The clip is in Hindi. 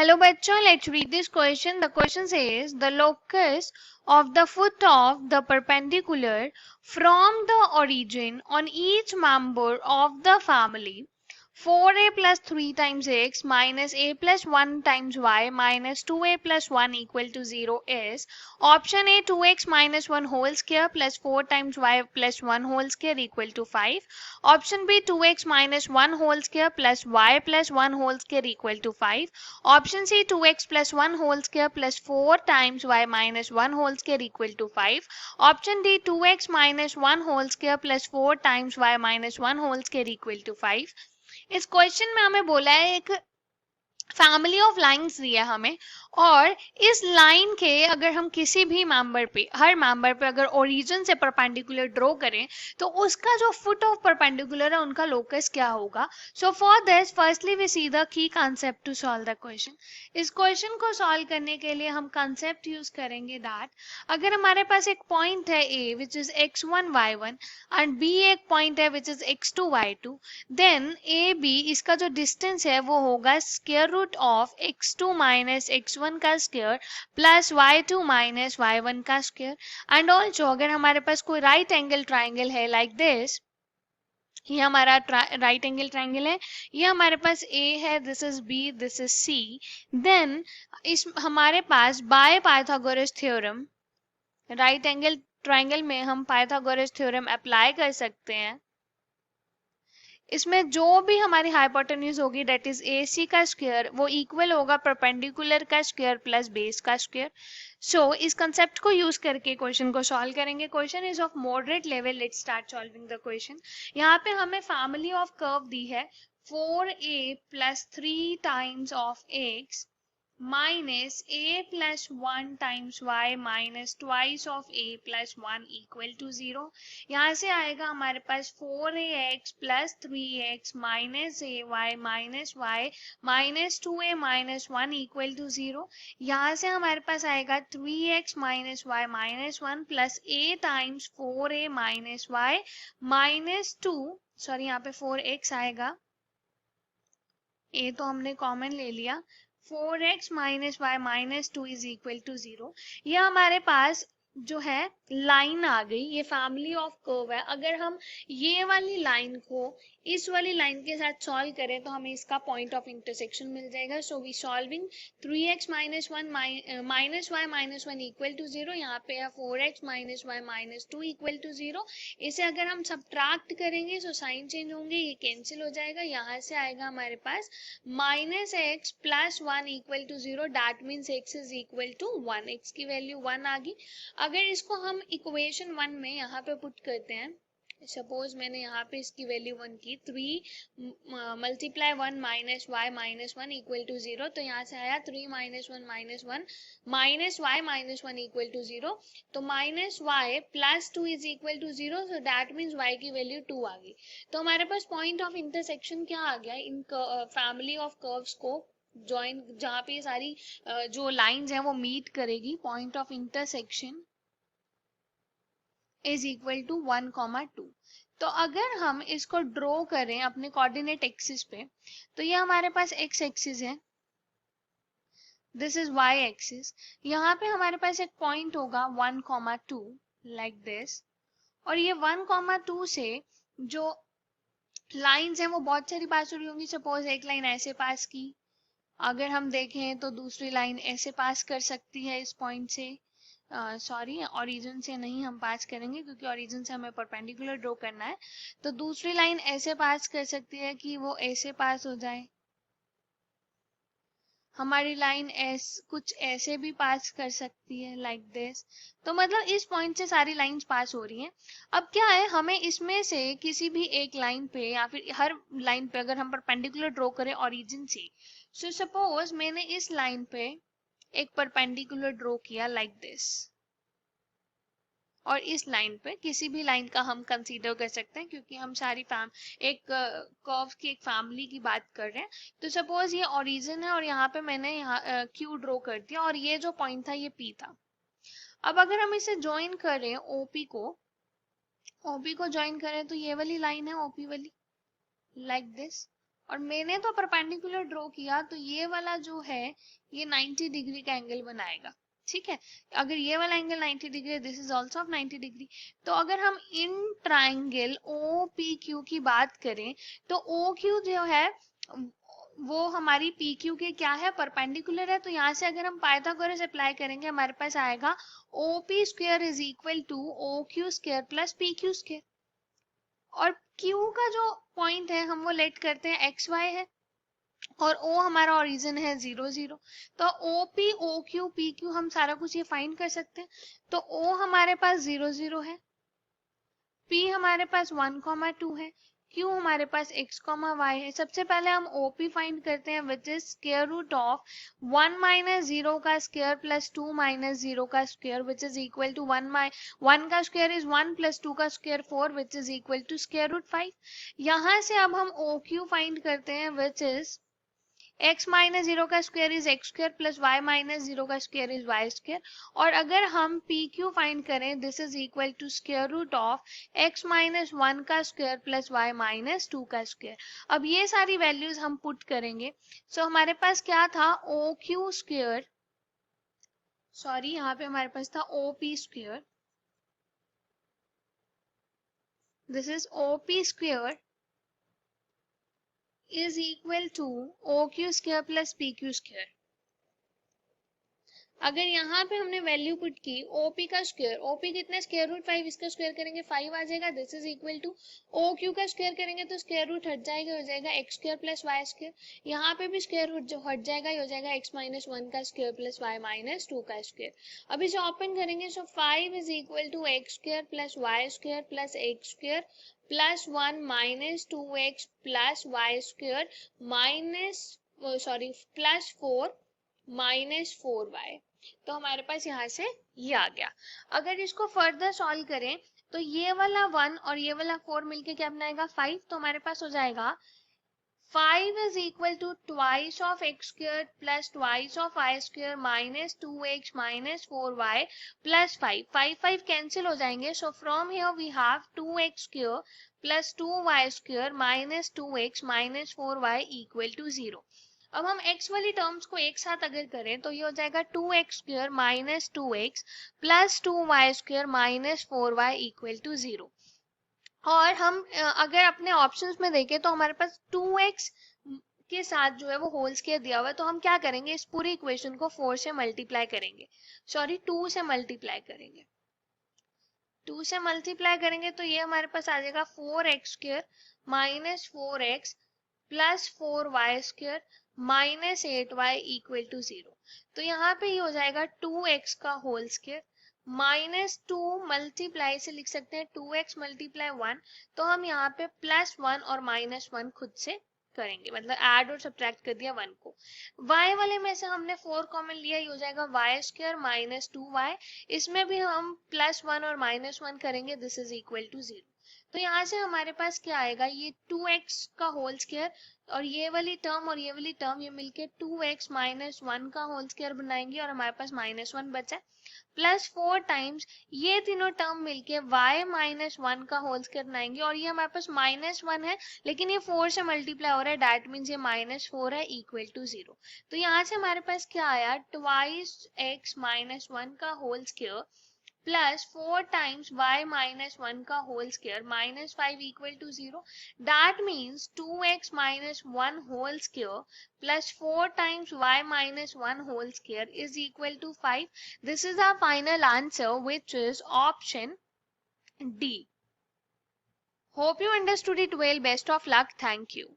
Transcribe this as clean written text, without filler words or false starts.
Hello bachcho, let's read this question. The question says the locus of the foot of the perpendicular from the origin on each member of the family 4a plus 3 times x minus a plus 1 times y minus 2a plus 1 equal to 0 is option A 2x minus 1 whole square plus 4 times y plus 1 whole square equal to 5. Option B 2x minus 1 whole square plus y plus 1 whole square equal to 5. Option C 2x plus 1 whole square plus 4 times y minus 1 whole square equal to 5. Option D 2x minus 1 whole square plus 4 times y minus 1 whole square equal to 5. इस क्वेश्चन में हमें बोला है एक फैमिली ऑफ लाइंस दी है हमें और इस लाइन के अगर हम किसी भी मेंबर पे हर मेंबर पे अगर ओरिजिन से परपेंडिकुलर ड्रॉ करें तो उसका जो फुट ऑफ परपेंडिकुलर है उनका लोकस क्या होगा. So for this firstly we see the key concept to solve the question. इस क्वेश्चन को सॉल्व करने के लिए हम कांसेप्ट यूज करेंगे दैट अगर हमारे पास एक पॉइंट है a which is x1 y1 and b एक पॉइंट है which is x2 y2 then A B इसका जो डिस्टेंस है वो होगा square root of x2 minus x1 का square plus y2 minus y1 का स्क्वायर. एंड ऑल्सो अगर हमारे पास कोई राइट एंगल ट्राइंगल है लाइक दिस, ये हमारा राइट एंगल ट्राइंगल है, ये हमारे पास A है, this is B, this is C, then इस हमारे पास by Pythagoras theorem right angle triangle में हम पाइथागोरस थ्योरम अप्लाई कर सकते हैं. इसमें जो भी हमारी हाइपोटेन्यूज होगी डेट इज AC का स्क्वायर वो इक्वल होगा परपेंडिकुलर का स्क्वायर प्लस बेस का स्क्वायर. सो इस कंसेप्ट को यूज करके क्वेश्चन को सॉल्व करेंगे. Question is of moderate level. Let's start solving the question. यहाँ पे हमें फैमिली ऑफ कर्व दी है 4a plus 3 times of x minus a plus 1 times y minus twice of a plus 1 equal to 0. यहाँ से आएगा हमारे पास 4ax plus 3x minus ay minus y minus 2a minus 1 equal to 0. यहाँ से हमारे पास आएगा 3x minus y minus 1 plus a times 4a minus y minus 2, sorry यहाँ पे 4x आएगा, a तो हमने कॉमन ले लिया, 4x minus y minus 2 is equal to 0. ये हमारे पास जो है लाइन आ गई, ये फैमिली ऑफ कर्व है. अगर हम ये वाली लाइन को इस वाली लाइन के साथ सॉल्व करें तो हमें इसका पॉइंट ऑफ इंटरसेक्शन मिल जाएगा. So we solving 3x minus 1 minus y minus 1 equal to 0. यहाँ पे है 4x minus y minus 2 equal to 0. इसे अगर हम सब्ट्रैक्ट करेंगे तो साइन चेंज होंगे, ये कैंसिल हो जाएगा. यहाँ से आएगा हमारे पास minus x plus 1 equal to 0. That means x is equal to 1. x की वैल्यू 1 आ गई. अगर इसको हम इक्वेशन 1 में यहाँ पे पुट करते हैं, सपोज मैंने यहाँ पे इसकी वैल्यू 1 की, 3 multiply 1 minus y minus 1 equal to 0, तो यहाँ से आया 3 minus 1 minus 1 minus y minus 1 equal to 0. तो minus y plus 2 is equal to 0. So that means y की वैल्यू 2 आ गई. तो हमारे पास पॉइंट ऑफ इंटरसेक्शन क्या आ गया इन फैमिली ऑफ कर्व्स को जॉइन, जहाँ पे सारी जो लाइंस हैं वो मीट करेगी. Point of intersection is equal to 1,2. तो अगर हम इसको ड्रॉ करें अपने कोऑर्डिनेट एक्सिस पे तो ये हमारे पास x एक्सिस है, दिस इज y एक्सिस. यहाँ पे हमारे पास एक पॉइंट होगा 1,2 लाइक दिस, और ये 1,2 से जो लाइंस हैं वो बहुत सारी पास हो रही होंगी. सपोज एक लाइन ऐसे पास की, अगर हम देखें तो दूसरी लाइन ऐसे पास कर सकती है इस पॉइंट से, सॉरी ओरिजिन से नहीं हम पास करेंगे क्योंकि ओरिजिन से हमें परपेंडिकुलर ड्रॉ करना है. तो दूसरी लाइन ऐसे पास कर सकती है कि वो ऐसे पास हो जाए. हमारी लाइन कुछ ऐसे भी पास कर सकती है लाइक दिस. तो मतलब इस पॉइंट से सारी लाइंस पास हो रही हैं. अब क्या है, हमें इसमें से किसी भी एक लाइन पे या फिर हर लाइन पे अगर हम परपेंडिकुलर ड्रॉ करें ओरिजिन से, सो सपोज मैंने इस लाइन पे एक परपेंडिकुलर ड्रॉ किया लाइक दिस, और इस लाइन पे किसी भी लाइन का हम कंसीडर कर सकते हैं क्योंकि हम सारी एक कर्व की एक फैमिली की बात कर रहे हैं. तो सपोज ये ओरिजिन है और यहाँ पे मैंने यहाँ क्यू ड्रॉ कर दिया और ये जो पॉइंट था ये पी था. अब अगर हम इसे ज्वाइन करें ओपी को ज्वाइन करें तो ये वाली लाइन है ओपी वाली लाइक दिस, और मैंने तो परपेंडिकुलर ड्रॉ किया, तो ये वाला जो है ये 90 डिग्री का एंगल बनाएगा, ठीक है। अगर ये वाला angle 90 degree, this is also of 90 degree. तो अगर हम in triangle O P Q की बात करें, तो ओ क्यू जो है वो हमारी पी क्यू के क्या है, परपेंडिकुलर है। तो यहाँ से अगर हम पाइथागोरस अप्लाई करेंगे, हमारे पास आएगा O P square is equal to O Q square plus P Q square. और Q का जो पॉइंट है हम वो लेट करते हैं एक्स वाई है, और O हमारा ओरिजिन है 0 0। तो OP OQ PQ हम सारा कुछ ये फाइंड कर सकते हैं। तो O हमारे पास 0 0 है, P हमारे पास 1 2 है, Q हमारे पास x y है। सबसे पहले हम OP फाइंड करते हैं, which is square root of 1 minus 0 का स्क्वायर प्लस 2 माइनस 0 का square, which is equal to 1 का स्क्वायर इज 1 प्लस 2 का square 4, which is equal to square root 5। यहाँ से अब हम OQ फाइंड करते हैं, विच इज x माइनस 0 का square is x square plus y minus 0 का स्क्वायर इज वाई स्क्वायर। और अगर हम PQ फाइंड करें, this is equal to square root of x minus 1 का स्क्वायर प्लस y माइनस 2 का स्क्वायर। अब ये सारी वैल्यूज हम पुट करेंगे। सो हमारे पास क्या था, OQ स्क्वायर, सॉरी यहाँ पे हमारे पास था OP square, this is OP square is equal to OQ square plus PQ square। अगर यहाँ पे हमने वैल्यू पुट की OP का स्क्वायर, OP कितना, स्क्वायर रूट 5, इसका स्क्वायर करेंगे 5 आ जाएगा, this is equal to OQ का स्क्वायर करेंगे तो स्क्वायर रूट हट जाएगा, हो जाएगा x square plus y square. यहाँ पे भी स्क्वायर रूट जो हट जाएगा, हो जाएगा x माइनस 1 का स्क्वायर प्लस y माइनस 2 का स्क्वायर। अब इसे ओपन करेंगे, so 5 is equal to x square plus y square plus x square plus 1 minus 2x plus y square minus sorry plus 4 minus 4y। तो हमारे पास यहाँ से ये आ गया। अगर इसको फर्दर सॉल्व करें, तो ये वाला 1 और ये वाला 4 मिलके क्या बनाएगा, 5। तो हमारे पास हो जाएगा 5 is equal to twice of x squared plus twice of y square minus 2x minus 4y plus 5। 5 cancel हो जाएंगे, so from here we have 2x square plus 2y square minus 2x minus 4y equal to 0। अब हम x वाली टर्म्स को एक साथ अगर करें, तो ये हो जाएगा 2x square minus 2x plus 2y square minus 4y equal to 0। और हम अगर अपने ऑप्शंस में देखें, तो हमारे पास 2x के साथ जो है वो होल स्क्वायर दिया हुआ है। तो हम क्या करेंगे, इस पूरी इक्वेशन को 4 से मल्टीप्लाई करेंगे, सॉरी 2 से मल्टीप्लाई करेंगे। 2 से मल्टीप्लाई करेंगे तो ये हमारे पास आ जाएगा 4x square minus 4x plus 4y square minus 8y equal to 0। तो यहाँ पे ये हो जाएगा 2x का होल स्क्वायर माइनस 2 मल्टीप्लाई से लिख सकते हैं 2x मल्टीप्लाई 1। तो हम यहाँ पे प्लस 1 और माइनस 1 खुद से करेंगे, मतलब ऐड और सब्ट्रैक्ट कर दिया 1 को। y वाले में से हमने 4 कॉमन लिया, ये हो जाएगा y स्क्वायर माइनस 2y। इसमें भी हम प्लस 1 और माइनस 1 करेंगे, दिस इज इक्वल टू 0। तो यहाँ से हमारे पास क्या आएगा, ये 2x का होल स्क्वायर और ये वाली टर्म ये मिलके 2x माइनस 1 का होल स्क्वायर बनाएंगे, और हमारे पास माइनस 1 बचा है, प्लस 4 टाइम्स ये तीनों टर्म मिलके y माइनस 1 का होल स्क्वायर बनाएंगे। और ये हमारे पास माइनस 1 है, लेकिन ये 4 से मल्टीप्लाई हो रहा है, दैट मीन्स ये माइनस 4 है इक्वल टू 0। तो यहाँ से हमारे पास क्या आया, ट्वाइस x माइनस 1 का whole square plus 4 times y minus 1 का whole square minus 5 equal to 0। That means 2x minus 1 whole square plus 4 times y minus 1 whole square is equal to 5। This is our final answer, which is option D. Hope you understood it well. Best of luck. Thank you.